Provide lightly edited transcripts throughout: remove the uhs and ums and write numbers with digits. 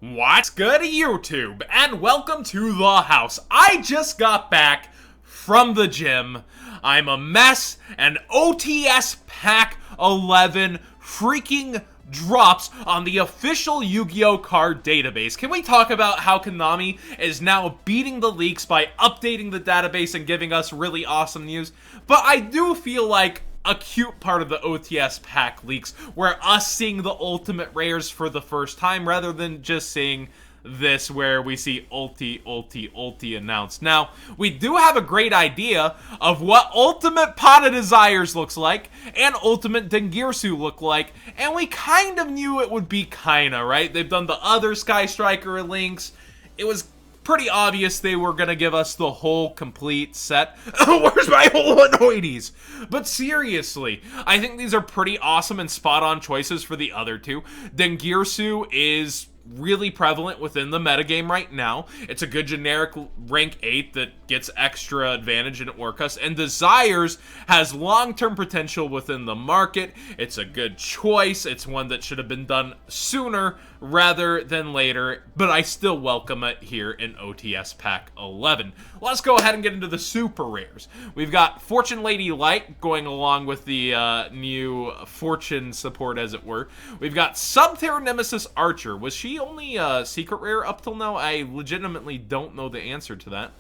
What's good, YouTube? And welcome to the house. I just got back from the gym. I'm a mess, and OTS Pack 11 freaking drops on the official Yu-Gi-Oh! Card database. Can we talk about how Konami is now beating the leaks by updating the database and giving us really awesome news? But I do feel like a cute part of the OTS Pack leaks where us seeing the ultimate rares for the first time rather than just seeing this where we see ulti announced. Now, we do have a great idea of what Ultimate Pot of Desires looks like and Ultimate Dingirsu look like, and we kind of knew it would be kinda, right? They've done the other Sky Striker links. It was pretty obvious they were gonna give us the whole complete set. Where's my Holonoides? But seriously, I think these are pretty awesome and spot-on choices for the other two. Dingirsu is really prevalent within the metagame right now. It's a good generic rank 8 that gets extra advantage in Orcus, and Desires has long-term potential within the market. It's a good choice. It's one that should have been done sooner rather than later, but I still welcome it here in OTS Pack 11. Let's go ahead and get into the super rares. We've got Fortune Lady Light going along with the new Fortune support, as it were. We've got Subterra Nemesis Archer. Was she only a secret rare up till now? I legitimately don't know the answer to that.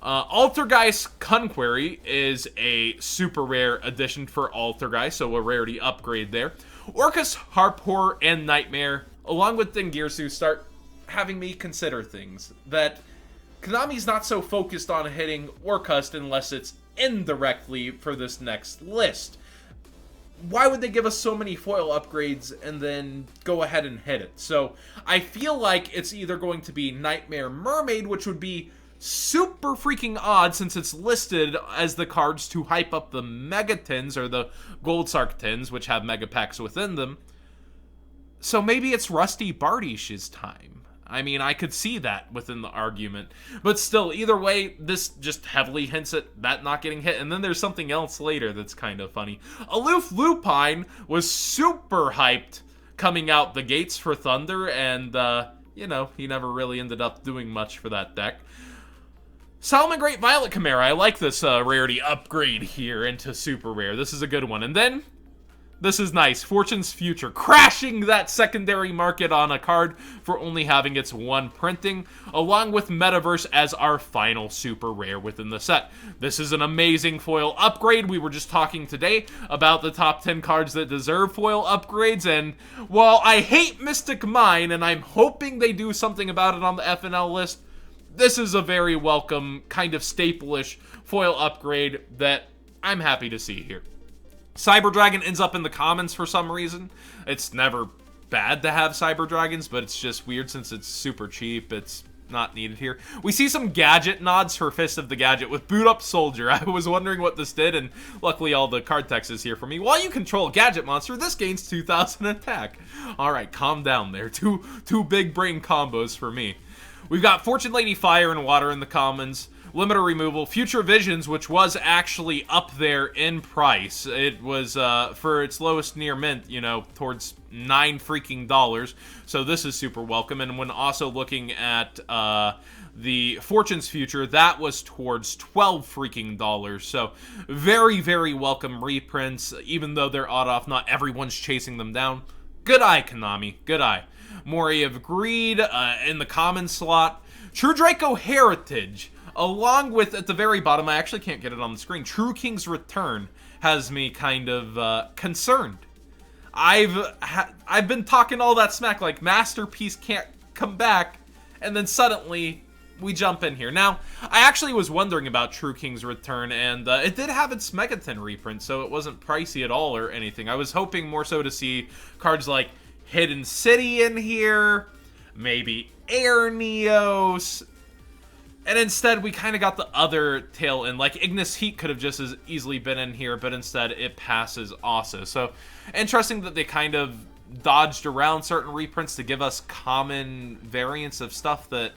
Altergeist Conquery is a super rare addition for Altergeist, so a rarity upgrade there. Orcus Harpor and Nightmare, along with Dingirsu, start having me consider things that Konami's not so focused on hitting Orcus unless it's indirectly for this next list. Why would they give us so many foil upgrades and then go ahead and hit it? So I feel like it's either going to be Nightmare Mermaid, which would be super freaking odd since it's listed as the cards to hype up the Mega Tins or the Gold Sark Tins, which have Mega Packs within them. So maybe it's Rusty Bardish's time. I mean, I could see that within the argument. But still, either way, this just heavily hints at that not getting hit. And then there's something else later that's kind of funny. Aloof Lupine was super hyped coming out the gates for Thunder. And, you know, he never really ended up doing much for that deck. Solomon Great Violet Chimera. I like this rarity upgrade here into super rare. This is a good one. And then this is nice. Fortune's Future, crashing that secondary market on a card for only having its one printing, along with Metaverse as our final super rare within the set. This is an amazing foil upgrade. We were just talking today about the top 10 cards that deserve foil upgrades, and while I hate Mystic Mine, and I'm hoping they do something about it on the FNL list, this is a very welcome, kind of staple-ish foil upgrade that I'm happy to see here. Cyber Dragon ends up in the commons for some reason. It's never bad to have Cyber Dragons, but it's just weird since it's super cheap. It's not needed here. We see some gadget nods for Fist of the Gadget with Boot Up Soldier. I was wondering what this did, and luckily all the card text is here for me. While you control a gadget monster, this gains 2,000 attack. Alright, calm down there. Two big brain combos for me. We've got Fortune Lady Fire and Water in the commons. Limiter removal, Future Visions, which was actually up there in price. It was, for its lowest near mint, you know, towards $9 freaking. So this is super welcome. And when also looking at, the Fortune's Future, that was towards $12 freaking. So very, very welcome reprints, even though they're odd off. Not everyone's chasing them down. Good eye, Konami. Good eye. Mori of Greed, in the common slot. True Draco Heritage, along with, at the very bottom, I actually can't get it on the screen, True King's Return has me kind of concerned. I've been talking all that smack, like Masterpiece can't come back, and then suddenly we jump in here. Now, I actually was wondering about True King's Return, and it did have its Megaton reprint, so it wasn't pricey at all or anything. I was hoping more so to see cards like Hidden City in here, maybe Air Neos, and instead we kind of got the other tail in. Like Ignis Heat could have just as easily been in here, but instead it passes also. So interesting that they kind of dodged around certain reprints to give us common variants of stuff that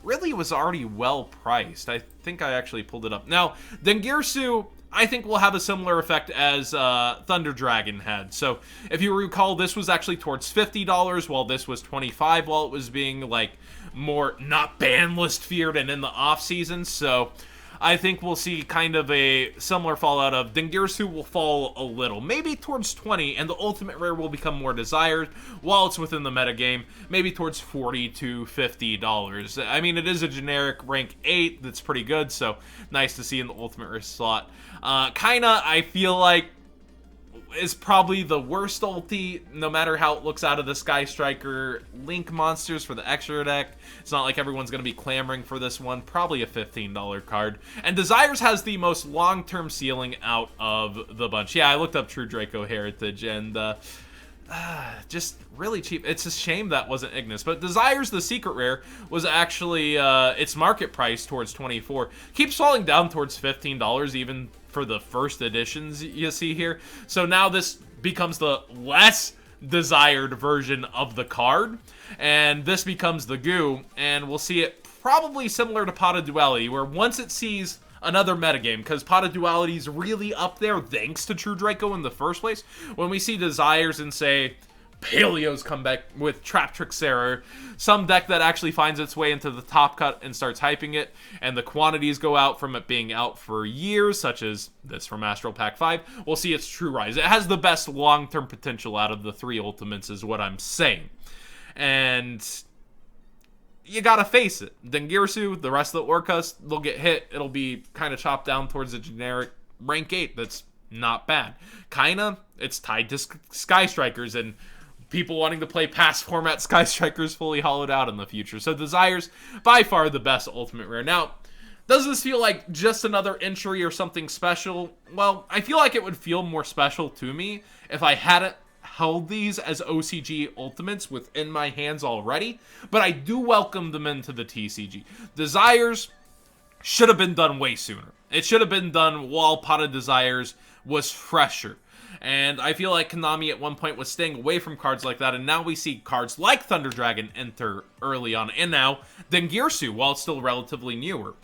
really was already well priced. I think I actually pulled it up. Now, Dingirsu, I think will have a similar effect as Thunder Dragon had. So if you recall, this was actually towards $50, while this was $25, while it was being like more not ban list feared and in the off season. So I think we'll see kind of a similar fallout of Dingirsu will fall a little, maybe towards 20, and the ultimate rare will become more desired while it's within the metagame, maybe towards $40 to $50. I mean, it is a generic rank 8 that's pretty good, so nice to see in the ultimate rare slot. Kinda, I feel like, is probably the worst ulti, no matter how it looks out of the Sky Striker Link monsters for the extra deck. It's not like everyone's going to be clamoring for this one. Probably a $15 card. And Desires has the most long-term ceiling out of the bunch. Yeah, I looked up True Draco Heritage, and just really cheap. It's a shame that wasn't Ignis. But Desires, the secret rare, was actually its market price towards $24. Keeps falling down towards $15 even for the first editions you see here. So now this becomes the less desired version of the card, and this becomes the goo, and we'll see it probably similar to Pot of Duality, where once it sees another metagame, because Pot of Duality is really up there thanks to True Draco in the first place. When we see Desires and say Paleo's come back with Trap Trick Sarah, some deck that actually finds its way into the top cut and starts hyping it, and the quantities go out from it being out for years, such as this from Astral Pack 5, we'll see its true rise. It has the best long-term potential out of the 3 ultimates is what I'm saying. And you gotta face it. Dingirsu, the rest of the Orcas, they'll get hit. It'll be kind of chopped down towards a generic rank 8 that's not bad. Kinda, it's tied to Sky Strikers, and people wanting to play past format Sky Strikers fully hollowed out in the future. So Desires, by far the best ultimate rare. Now, does this feel like just another entry or something special? Well, I feel like it would feel more special to me if I hadn't held these as OCG ultimates within my hands already, but I do welcome them into the TCG. Desires should have been done way sooner. It should have been done while Pot of Desires was fresher. And I feel like Konami at one point was staying away from cards like that, and now we see cards like Thunder Dragon enter early on, and now Dingirsu, while it's still relatively newer.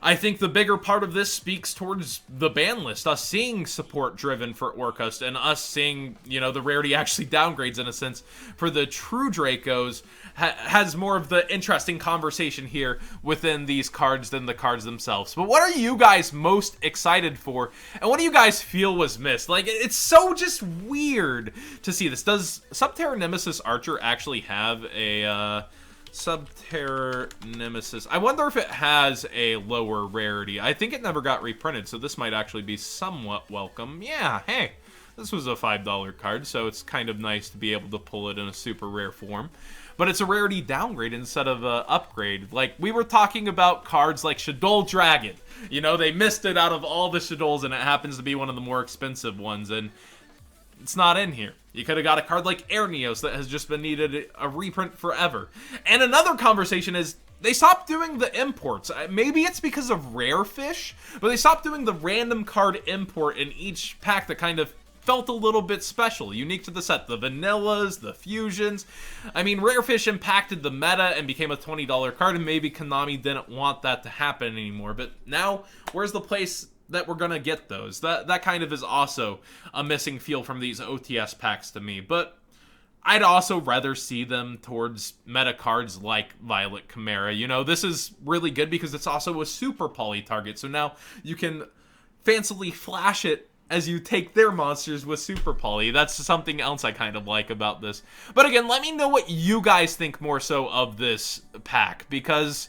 I think the bigger part of this speaks towards the ban list, us seeing support driven for Orcust, and us seeing, you know, the rarity actually downgrades in a sense for the true Dracos has more of the interesting conversation here within these cards than the cards themselves. But what are you guys most excited for, and what do you guys feel was missed? Like, it's so just weird to see this. Does Subterra Nemesis Archer actually have a Subterra Nemesis? I wonder if it has a lower rarity. I think it never got reprinted, so this might actually be somewhat welcome. Yeah, hey, this was a $5 card, so it's kind of nice to be able to pull it in a super rare form. But it's a rarity downgrade instead of an upgrade. Like, we were talking about cards like Shaddoll Dragon. You know, they missed it out of all the Shadolls, and it happens to be one of the more expensive ones, and it's not in here. You could have got a card like Airneos that has just been needed a reprint forever. And another conversation is, they stopped doing the imports. Maybe it's because of rare fish, but they stopped doing the random card import in each pack that kind of felt a little bit special, unique to the set. The vanillas, the fusions. I mean, rare fish impacted the meta and became a $20 card, and maybe Konami didn't want that to happen anymore. But now, where's the place that we're gonna get those? That kind of is also a missing feel from these OTS packs to me. But I'd also rather see them towards meta cards like Violet Chimera. You know, this is really good because it's also a super poly target, so now you can fancily flash it as you take their monsters with super poly. That's something else I kind of like about this. But again, let me know what you guys think more so of this pack, because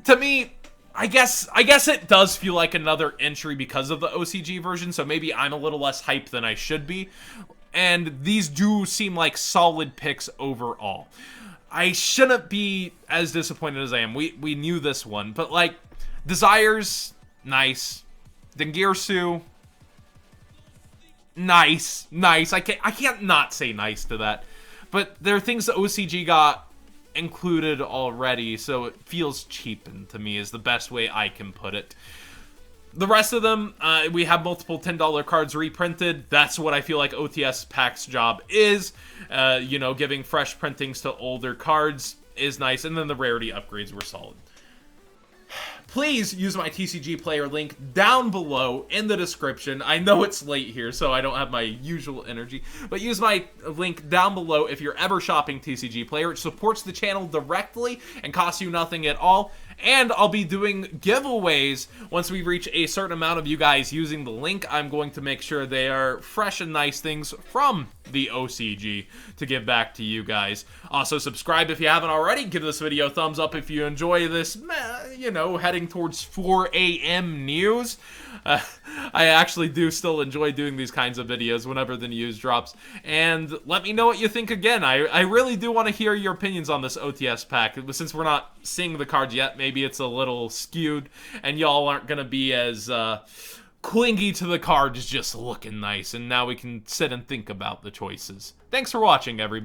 to me, I guess it does feel like another entry because of the OCG version, so maybe I'm a little less hyped than I should be. And these do seem like solid picks overall. I shouldn't be as disappointed as I am. We knew this one, but like, Desires, nice. Dingirsu, nice. I can't not say nice to that. But there are things that OCG got included already, so it feels cheapened to me is the best way I can put it. The rest of them, we have multiple $10 cards reprinted. That's what I feel like OTS Pack's job is. You know, giving fresh printings to older cards is nice, and then the rarity upgrades were solid. please use my TCG player link down below in the description. I know it's late here, so I don't have my usual energy, but use my link down below if you're ever shopping TCG player. It supports the channel directly and costs you nothing at all. And I'll be doing giveaways once we reach a certain amount of you guys using the link. I'm going to make sure they are fresh and nice things from the OCG to give back to you guys. Also, subscribe if you haven't already. Give this video a thumbs up if you enjoy this, you know, heading towards 4 a.m. news. I actually do still enjoy doing these kinds of videos whenever the news drops. And let me know what you think again. I really do want to hear your opinions on this OTS pack. Since we're not seeing the cards yet, maybe it's a little skewed, and y'all aren't going to be as clingy to the cards just looking nice. And now we can sit and think about the choices. Thanks for watching, everybody.